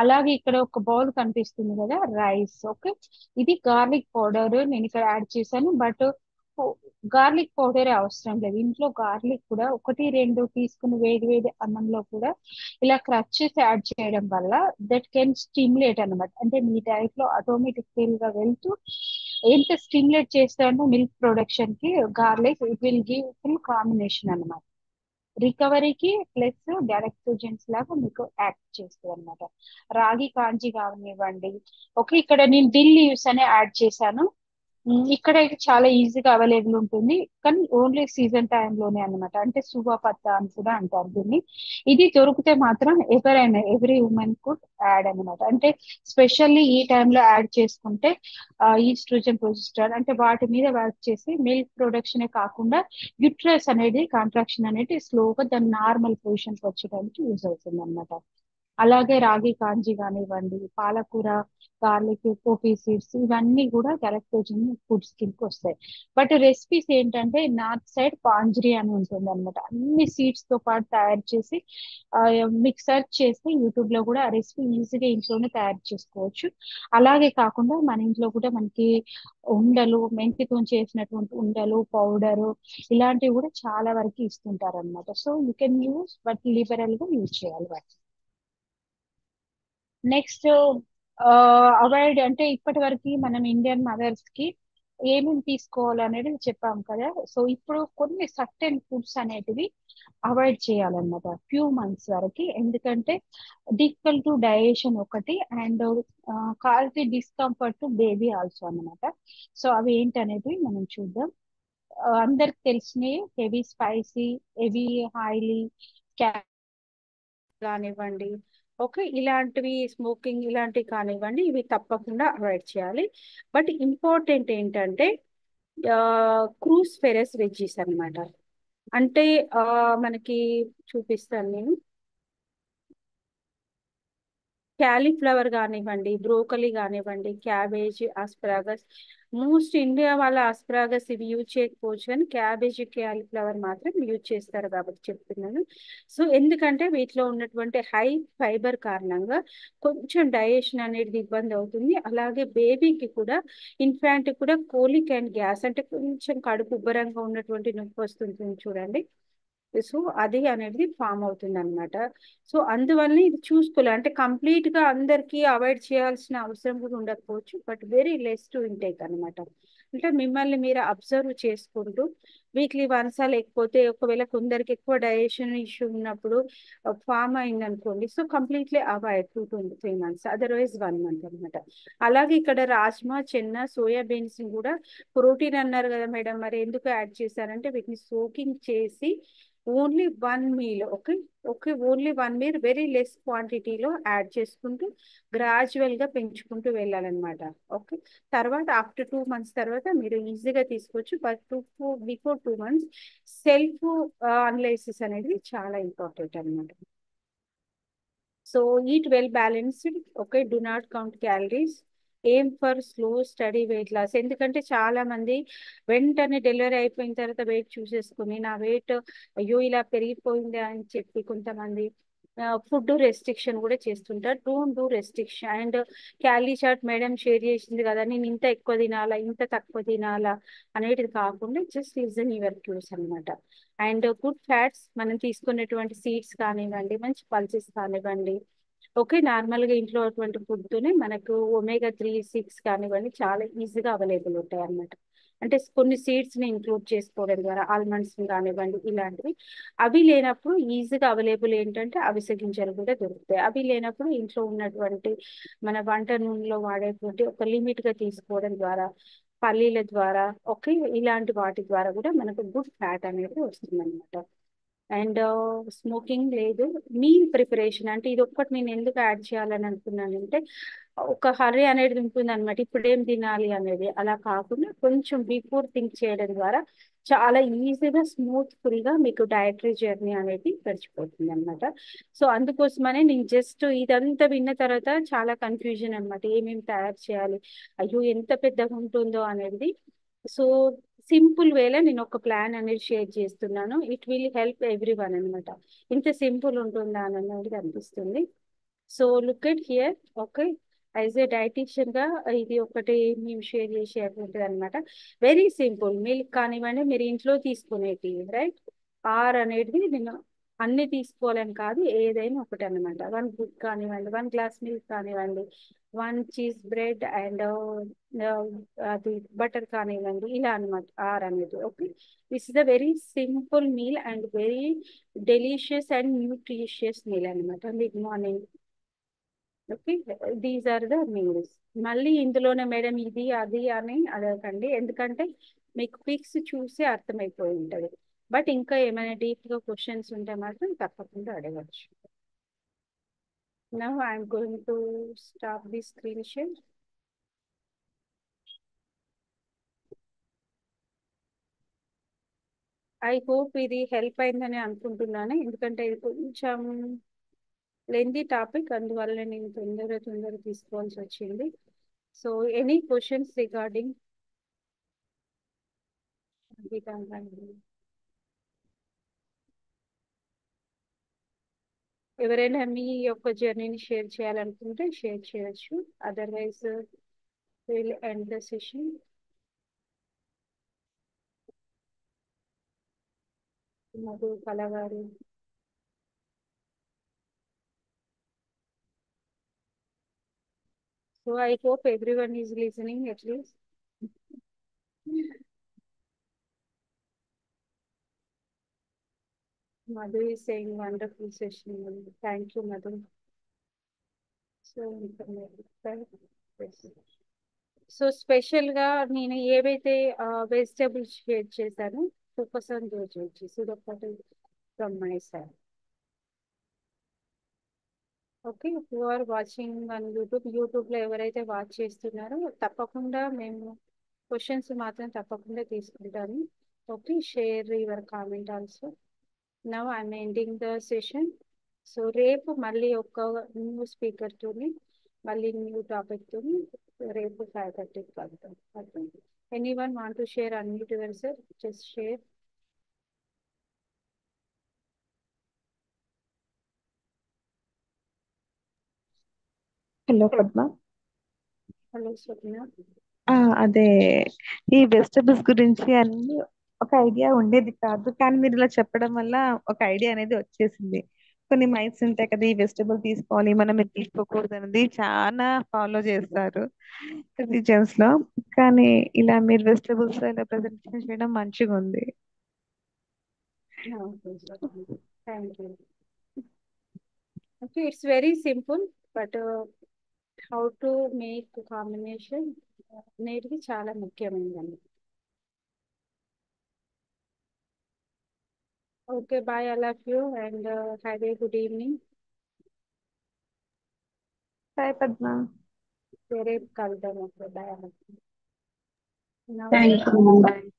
అలాగే ఇక్కడ ఒక బౌల్ కనిపిస్తుంది కదా, రైస్, ఓకే, ఇది గార్లిక్ పౌడర్ నేను ఇక్కడ యాడ్ చేశాను. బట్ గార్లిక్ పౌడర్ అవసరం లేదు, ఇంట్లో గార్లిక్ కూడా ఒకటి రెండు తీసుకుని వేడి వేడి అన్నంలో కూడా ఇలా క్రష్ చేసి యాడ్ చేయడం వల్ల దట్ కెన్ స్టిమ్యులేట్ అన్నమాట. అంటే మీ డైట్ లో ఆటోమేటిక్ గా వెళ్తూ ఎంత స్టిమ్యులేట్ చేస్తాడో మిల్క్ ప్రొడక్షన్ కి garlic, it will give full combination అన్నమాట. రికవరీకి ప్లస్ గ్యాలక్టోజెన్స్ లాగా మీకు యాక్ట్ చేస్తుంది అనమాట. రాగి కాంజీ కానివ్వండి, ఓకే, ఇక్కడ నేను దిల్ లీవ్స్ అనే యాడ్ చేశాను. ఇక్కడ ఇది చాలా ఈజీగా అవైలబుల్ ఉంటుంది, కానీ ఓన్లీ సీజన్ లోనే అన్నమాట. అంటే సువా పత్తా అని కూడా అంటారు దీన్ని. ఇది దొరికితే మాత్రం ఎవరైనా ఎవ్రీ ఉమెన్ కుడ్ యాడ్ అన్నమాట. అంటే స్పెషల్లీ ఈ టైంలో యాడ్ చేసుకుంటే ఈస్ట్రోజన్ ప్రొజెస్టరాన్ అంటే వాటి మీద వర్క్ చేసి మిల్క్ ప్రొడక్షన్ కాకుండా యుట్రస్ అనేది కాంట్రాక్షన్ అనేది స్లోగా దాని నార్మల్ పొజిషన్ కి వచ్చడానికి యూజ్ అవుతుంది అనమాట. అలాగే రాగి కాంజీ కానివ్వండి, పాలకూర, గార్లిక్, పోపీ సీడ్స్, ఇవన్నీ కూడా గెలక్టోజన్ ఫుడ్స్ కిందకి వస్తాయి. బట్ రెసిపీస్ ఏంటంటే నార్త్ సైడ్ పాంజ్రీ అని ఉంటుంది అనమాట. అన్ని సీడ్స్ తో పాటు తయారు చేసి మీకు సెర్చ్ చేస్తే యూట్యూబ్ లో కూడా ఆ రెసిపీ ఈజీగా ఇంట్లోనే తయారు చేసుకోవచ్చు. అలాగే కాకుండా మన ఇంట్లో కూడా మనకి ఉండలు, మెంతితో చేసినటువంటి ఉండలు పౌడరు, ఇలాంటివి కూడా చాలా వరకు ఇస్తుంటారు అనమాట. So you can use, but liberal గా యూజ్ చేయాలి వాటిని. నెక్స్ట్ అవాయిడ్ అంటే ఇప్పటి వరకు మనం ఇండియన్ మదర్స్ కి ఏమేమి తీసుకోవాలనేది చెప్పాం కదా. సో ఇప్పుడు కొన్ని సర్టెన్ ఫుడ్స్ అనేటివి అవాయిడ్ చేయాలన్నమాట ఫ్యూ మంత్స్ వరకు. ఎందుకంటే డిఫికల్ట్ టు డైజెషన్ ఒకటి, అండ్ కాల్తీ డిస్కంఫర్ట్ టు బేబీ ఆల్సో అన్నమాట. సో అవి ఏంటనేది మనం చూద్దాం. అందరికి తెలిసినవి హెవీ స్పైసీ, హెవీ ఆయిలీ కానివ్వండి, ఓకే, ఇలాంటివి స్మోకింగ్ ఇలాంటివి కానివ్వండి, ఇవి తప్పకుండా అవాయిడ్ చేయాలి. బట్ ఇంపార్టెంట్ ఏంటంటే క్రూస్ ఫెరస్ వెజ్జీస్ అన్నమాట. అంటే ఆ, మనకి చూపిస్తాను నేను. క్యాలీఫ్లవర్ కానివ్వండి, బ్రోకలీ కానివ్వండి, క్యాబేజ్, ఆస్పరాగస్. మోస్ట్ ఇండియా వాళ్ళ ఆస్పరాగస్ ఇవి యూజ్ చేయకపోవచ్చు, కానీ క్యాబేజ్, క్యాలీఫ్లవర్ మాత్రం యూజ్ చేస్తారు కాబట్టి చెప్తున్నాను. సో ఎందుకంటే వీటిలో ఉన్నటువంటి హై ఫైబర్ కారణంగా కొంచెం డైజెషన్ అనేది ఇబ్బంది అవుతుంది. అలాగే బేబీకి కూడా, ఇన్ఫాంట్ కూడా కోలిక్ అండ్ గ్యాస్ అంటే కొంచెం కడుపు ఉబ్బరంగా ఉన్నటువంటి నొప్పి వస్తుంది చూడండి. సో అది అనేది ఫామ్ అవుతుంది అనమాట. సో అందువల్ల ఇది చూసుకోవాలి, అంటే కంప్లీట్ గా అందరికీ అవాయిడ్ చేయాల్సిన అవసరం కూడా ఉండకపోవచ్చు, but very less to intake అనమాట. అంటే మిమ్మల్ని మీరు అబ్జర్వ్ చేసుకుంటూ వీక్లీ వన్స్ లేకపోతే ఒకవేళ కొందరికి ఎక్కువ డైజెషన్ ఇష్యూ ఉన్నప్పుడు ఫామ్ అయింది అనుకోండి, so completely avoid 2 to 3 months, otherwise 1 month అనమాట. అలాగే ఇక్కడ రాజ్మా, చెన్న, సోయాబీన్స్ కూడా ప్రోటీన్ అన్నారు కదా మేడం, మరి ఎందుకు యాడ్ చేశారంటే వీటిని సోకింగ్ చేసి only 1 meal, okay, okay, only 1 meal very less క్వాంటిటీలో యాడ్ చేసుకుంటూ గ్రాడ్యువల్ గా పెంచుకుంటూ వెళ్ళాలన్నమాట. ఓకే, తర్వాత ఆఫ్టర్ 2 months తర్వాత మీరు ఈజీగా తీసుకోవచ్చు. But before 2 months self analysis అనేది చాలా ఇంపార్టెంట్ అన్నమాట. So eat well balanced, okay, do not count calories, aim for slow steady weight loss. ఎందుకంటే చాలా మంది వెంటనే డెలివరీ అయిపోయిన తర్వాత వెయిట్ చూసేసుకుని నా వెయిట్ అయ్యో ఇలా పెరిగిపోయింది అని చెప్పి కొంతమంది ఫుడ్ రెస్ట్రిక్షన్ కూడా చేస్తుంటారు. Don't do restriction and calorie chart madam share చేసింది కదా, నేను ఇంత ఎక్కువ తినాలా ఇంత తక్కువ తినాలా అనేది కాకుండా జస్ట్ లిజన్ యువర్ క్యూస్ అనమాట. అండ్ గుడ్ ఫ్యాట్స్, మనం తీసుకునేటువంటి సీడ్స్ కానివ్వండి, మంచి పల్సెస్ కానివ్వండి, ఓకే, నార్మల్ గా ఇంట్లో అటువంటి ఫుడ్ తోనే మనకు omega 3, 6 కానివ్వండి చాలా ఈజీగా అవైలబుల్ ఉంటాయి అన్నమాట. అంటే కొన్ని సీడ్స్ ని ఇంక్లూడ్ చేసుకోవడం ద్వారా, ఆల్మండ్స్ కానివ్వండి ఇలాంటివి. అవి లేనప్పుడు ఈజీగా అవైలబుల్ ఏంటంటే అవిసె గింజలు కూడా దొరుకుతాయి. అవి లేనప్పుడు ఇంట్లో ఉన్నటువంటి మన వంట నూనెలో వాడేటువంటి ఒక లిమిట్ గా తీసుకోవడం ద్వారా, పల్లీల ద్వారా, ఓకే, ఇలాంటి వాటి ద్వారా కూడా మనకు గుడ్ ఫ్యాట్ అనేది వస్తుంది అనమాట. అండ్ స్మోకింగ్ లేదు. మీల్ ప్రిపరేషన్ అంటే ఇది ఒక్కటి నేను ఎందుకు యాడ్ చేయాలని అనుకున్నానంటే, ఒక హర్రీ అనేది ఉంటుంది అనమాట, ఇప్పుడు ఏం తినాలి అనేది. అలా కాకుండా కొంచెం బిఫోర్ థింక్ చేయడం ద్వారా చాలా ఈజీగా స్మూత్ఫుల్ గా మీకు డైటరీ జర్నీ అనేది గడిచిపోతుంది అనమాట. సో అందుకోసమనే నేను జస్ట్ ఇదంతా విన్న తర్వాత చాలా కన్ఫ్యూజన్ అనమాట, ఏమేమి తయారు చేయాలి, అయ్యో ఎంత పెద్దగా ఉంటుందో అనేది. సో సింపుల్ వేలో నేను ఒక ప్లాన్ అనేది షేర్ చేస్తున్నాను. It will help every one అనమాట. ఇంత సింపుల్ ఉంటుందా అని అనేది అనిపిస్తుంది. So look at here, okay, as a dietitian గా ఇది ఒకటి మేము షేర్ చేసేటువంటిది అనమాట. వెరీ సింపుల్, మిల్క్ కానివ్వండి మీరు ఇంట్లో తీసుకునేది, రైట్, ఆర్ అనేది నేను అన్ని తీసుకోవాలని కాదు, ఏదైనా ఒకటి అనమాట. 1 గుడ్ కానివ్వండి, 1 గ్లాస్ మిల్క్ కానివ్వండి, 1 చీజ్ బ్రెడ్ అండ్ అది బటర్ కానివ్వండి, ఇలా అనమాట ఆర్ అనేది. Okay, this is a very simple meal and very delicious and nutritious meal అనమాట. Mid morning, okay, these are the meals. మళ్ళీ ఇందులోనే మేడం ఇది అది అని అడగకండి, ఎందుకంటే మీకు పిక్స్ చూసి అర్థమైపోయి ఉంటుంది. బట్ ఇంకా ఏమైనా డీప్ గా క్వశ్చన్స్ ఉంటే మాత్రం తప్పకుండా అడగచ్చు. Now I'm going to stop the screen share. I hope ఇది హెల్ప్ అయిందని అనుకుంటున్నాను, ఎందుకంటే ఇది కొంచెం లెందీ టాపిక్, అందువల్ల నేను తొందర తీసుకోవాల్సి వచ్చింది. సో ఎనీ క్వశ్చన్స్ రిగార్డింగ్ విధంగా? ఎవరైనా మీ యొక్క జర్నీని షేర్ చేయాలనుకుంటే షేర్ చేయొచ్చు, otherwise will end the session. Madhu కలగారు. So I hope everyone is listening at least. Madhu is saying wonderful session. Thank you, Madhu. So informative. Yes. So special గా నేను ఏవైతే వెజిటేబుల్స్ షేర్ చేశానో ఫోకస్ ఆన్ దోస్ వెజెస్, ఇదొకటి from my side. Okay, you are watching on YouTube. యూట్యూబ్లో ఎవరైతే watch చేస్తున్నారో తప్పకుండా మేము క్వశ్చన్స్ మాత్రం తప్పకుండా తీసుకుంటాను. Okay, share your comment also. Now I'm ending the session. So రేపు మళ్ళీ ఒక న్యూ స్పీకర్ తోని, మళ్ళీ న్యూ టాపిక్ తోని రేపు 5:30కి కలుద్దాం. Okay, anyone want to share unmute yourself, just share. Hello Padma. Hello Swapna. ఆ, అదే ఈ వెజిటబుల్స్ గురించి అన్ని ఒక ఐడియా ఉండేది కాదు, కానీ మీరు ఇలా చెప్పడం వల్ల ఒక ఐడియా అనేది వచ్చేసింది. కొన్ని మైట్స్ ఉంటాయి కదా, ఈ వెజిటబుల్ తీసుకోవాలి మనం ఇది తీసుకోకూడదు అనేది చాలా ఫాలో చేస్తారు రిలీజియన్స్ లో. కానీ ఇలా మీరు వెజిటబుల్స్ ఇలా ప్రెజెంటేషన్ చేయడం మంచిగా ఉంది. Okay Swapna, thank you. Okay, it's very simple, but how to make combination అనేది చాలా ముఖ్యమైనది. Okay, bye all of you and have a good evening. Bye Padma. రేపు కలుద్దాం. Okay, bye all of you. Thank you.